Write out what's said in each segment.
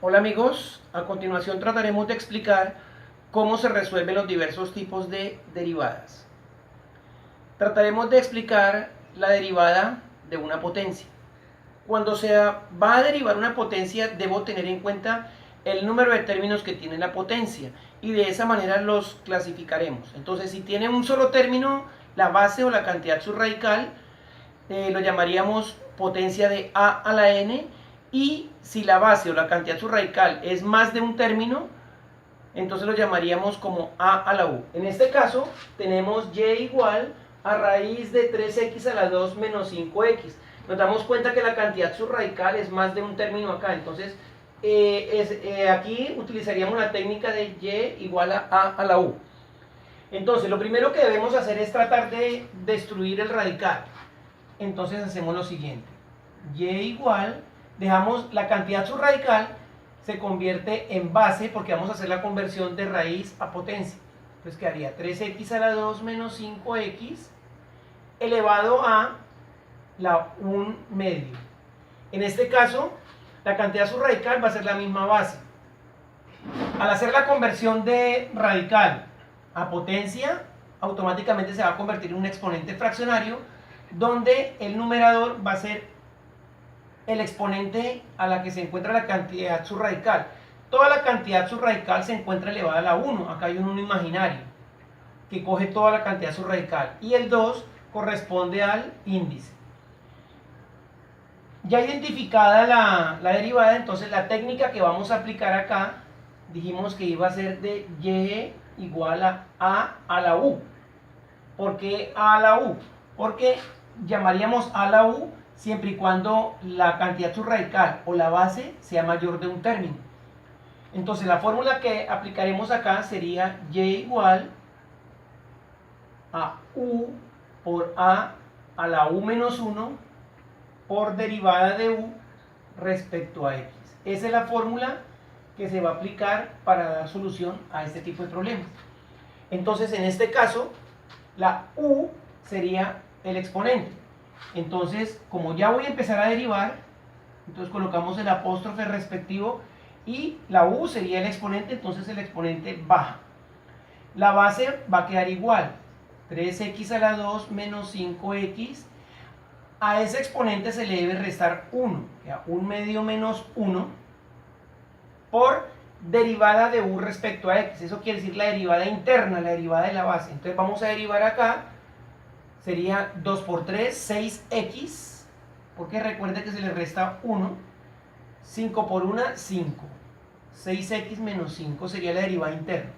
Hola amigos, a continuación trataremos de explicar cómo se resuelven los diversos tipos de derivadas. Trataremos de explicar la derivada de una potencia. Cuando se va a derivar una potencia, debo tener en cuenta el número de términos que tiene la potencia y de esa manera los clasificaremos. Entonces, si tiene un solo término, la base o la cantidad subradical, lo llamaríamos potencia de a a la n, y si la base o la cantidad subradical es más de un término, entonces lo llamaríamos como a a la u. En este caso tenemos y igual a raíz de 3x a la 2 menos 5x. Nos damos cuenta que la cantidad subradical es más de un término acá, entonces aquí utilizaríamos la técnica de y igual a la u. Entonces lo primero que debemos hacer es tratar de destruir el radical. Entonces hacemos lo siguiente: y igual, dejamos la cantidad subradical, se convierte en base porque vamos a hacer la conversión de raíz a potencia. Entonces quedaría 3x a la 2 menos 5x elevado a la 1 medio. En este caso, la cantidad subradical va a ser la misma base. Al hacer la conversión de radical a potencia, automáticamente se va a convertir en un exponente fraccionario, donde el numerador va a ser el exponente a la que se encuentra la cantidad subradical. Toda la cantidad subradical se encuentra elevada a la 1. Acá hay un 1 imaginario que coge toda la cantidad subradical. Y el 2 corresponde al índice. Ya identificada la derivada, entonces la técnica que vamos a aplicar acá, dijimos que iba a ser de y igual a la u. ¿Por qué a la u? Porque llamaríamos a la u siempre y cuando la cantidad subradical o la base sea mayor de un término. Entonces la fórmula que aplicaremos acá sería y igual a u por a la u menos 1 por derivada de u respecto a x. Esa es la fórmula que se va a aplicar para dar solución a este tipo de problemas. Entonces en este caso la u sería el exponente. Entonces, como ya voy a empezar a derivar, entonces colocamos el apóstrofe respectivo y la u sería el exponente, entonces el exponente baja. La base va a quedar igual, 3x a la 2 menos 5x. A ese exponente se le debe restar 1, 1 medio menos 1 por derivada de u respecto a x. Eso quiere decir la derivada interna, la derivada de la base. Entonces vamos a derivar acá. Sería 2 por 3, 6x, porque recuerde que se le resta 1. 5 por 1, 5. 6x menos 5 sería la derivada interna.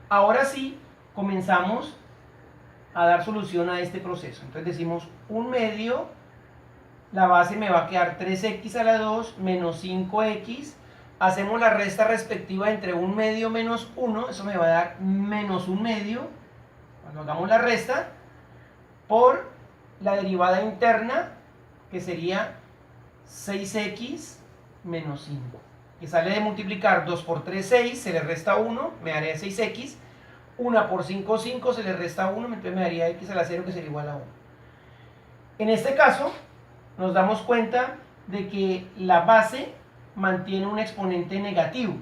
Ahora sí, comenzamos a dar solución a este proceso. Entonces decimos 1 medio, la base me va a quedar 3x a la 2 menos 5x. Hacemos la resta respectiva entre 1 medio menos 1, eso me va a dar menos 1 medio. Cuando hagamos la resta, por la derivada interna, que sería 6x menos 5, que sale de multiplicar 2 por 3, 6, se le resta 1, me daría 6x, 1 por 5, 5, se le resta 1, entonces me daría x a la 0, que sería igual a 1. En este caso, nos damos cuenta de que la base mantiene un exponente negativo,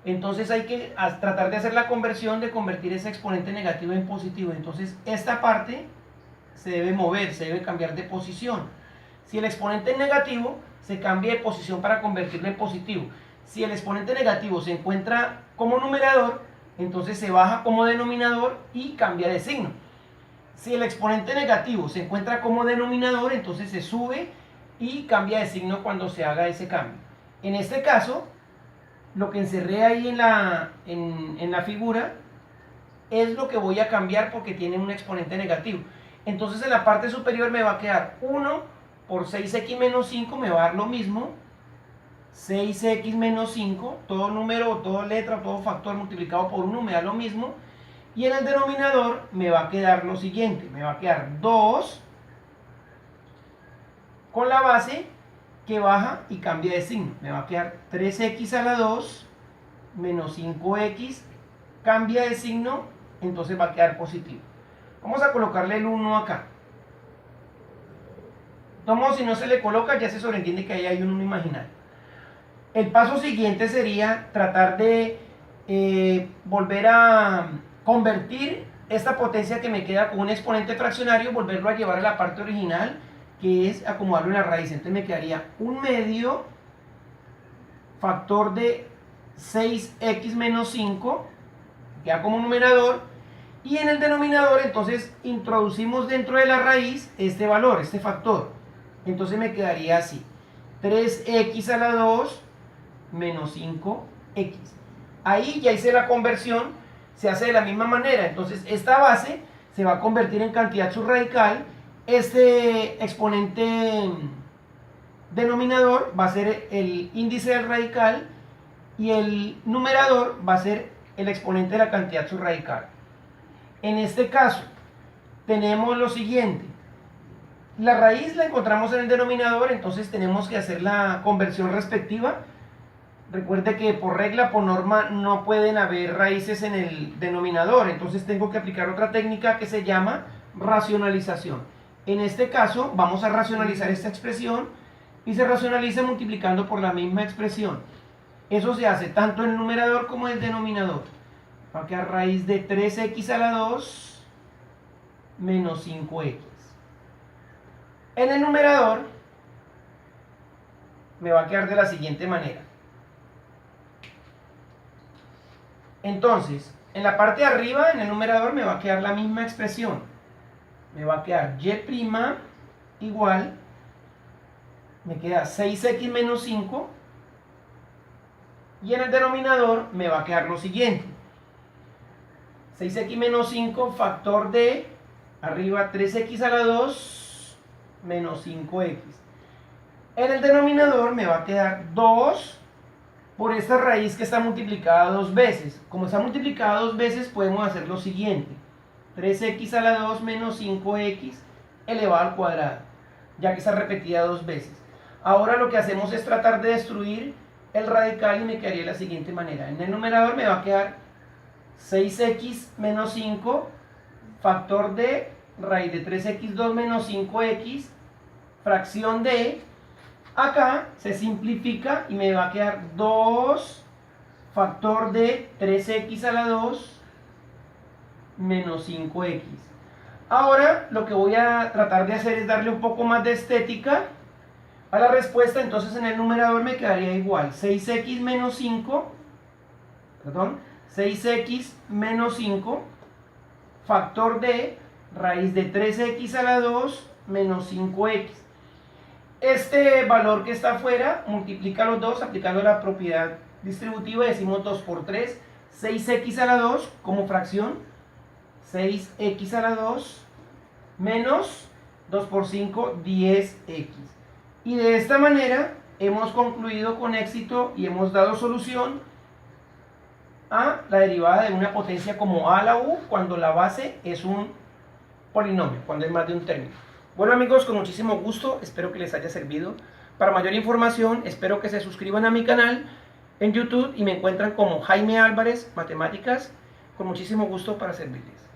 entonces hay que tratar de hacer la conversión, de convertir ese exponente negativo en positivo. Entonces esta parte se debe mover, se debe cambiar de posición. Si el exponente es negativo, se cambia de posición para convertirlo en positivo. Si el exponente negativo se encuentra como numerador, entonces se baja como denominador y cambia de signo. Si el exponente negativo se encuentra como denominador, entonces se sube y cambia de signo cuando se haga ese cambio. En este caso, lo que encerré ahí en la figura es lo que voy a cambiar porque tiene un exponente negativo. Entonces en la parte superior me va a quedar 1 por 6x menos 5, me va a dar lo mismo. 6x menos 5, todo número, toda letra, todo factor multiplicado por 1 me da lo mismo. Y en el denominador me va a quedar lo siguiente, me va a quedar 2 con la base que baja y cambia de signo. Me va a quedar 3x a la 2 menos 5x, cambia de signo, entonces va a quedar positivo. Vamos a colocarle el 1 acá. De todos modos, si no se le coloca, ya se sobreentiende que ahí hay un 1 imaginario. El paso siguiente sería tratar de volver a convertir esta potencia que me queda con un exponente fraccionario, volverlo a llevar a la parte original, que es acomodarlo en la raíz. Entonces me quedaría 1/2 factor de 6x menos 5, queda como numerador, y en el denominador entonces introducimos dentro de la raíz este valor, este factor. Entonces me quedaría así: 3x a la 2 menos 5x. Ahí ya hice la conversión, se hace de la misma manera. Entonces esta base se va a convertir en cantidad subradical. Este exponente denominador va a ser el índice del radical y el numerador va a ser el exponente de la cantidad subradical. En este caso tenemos lo siguiente: la raíz la encontramos en el denominador, entonces tenemos que hacer la conversión respectiva. Recuerde que por regla, por norma, no pueden haber raíces en el denominador, entonces tengo que aplicar otra técnica que se llama racionalización. En este caso vamos a racionalizar esta expresión y se racionaliza multiplicando por la misma expresión. Eso se hace tanto en el numerador como en el denominador. Va a quedar raíz de 3x a la 2 menos 5x. En el numerador me va a quedar de la siguiente manera. Entonces, en la parte de arriba, en el numerador, me va a quedar la misma expresión. Me va a quedar y' igual, me queda 6x menos 5. Y en el denominador me va a quedar lo siguiente: 6x menos 5 factor de arriba 3x a la 2 menos 5x. En el denominador me va a quedar 2 por esta raíz que está multiplicada dos veces. Como está multiplicada dos veces, podemos hacer lo siguiente: 3x a la 2 menos 5x elevado al cuadrado, ya que está repetida dos veces. Ahora lo que hacemos es tratar de destruir el radical y me quedaría de la siguiente manera. En el numerador me va a quedar 6x menos 5 factor de raíz de 3x2 menos 5x fracción de, acá se simplifica y me va a quedar 2 factor de 3x a la 2 menos 5x. Ahora lo que voy a tratar de hacer es darle un poco más de estética a la respuesta. Entonces en el numerador me quedaría igual 6x menos 5, perdón, 6x menos 5 factor de raíz de 3x a la 2 menos 5x. Este valor que está afuera multiplica los dos aplicando la propiedad distributiva. Decimos 2 por 3, 6x a la 2 como fracción, 6x a la 2 menos 2 por 5, 10x. Y de esta manera hemos concluido con éxito y hemos dado solución a la derivada de una potencia como a a la u cuando la base es un polinomio, cuando es más de un término. Bueno amigos, con muchísimo gusto, espero que les haya servido. Para mayor información, espero que se suscriban a mi canal en YouTube y me encuentran como Jaime Álvarez Matemáticas. Con muchísimo gusto para servirles.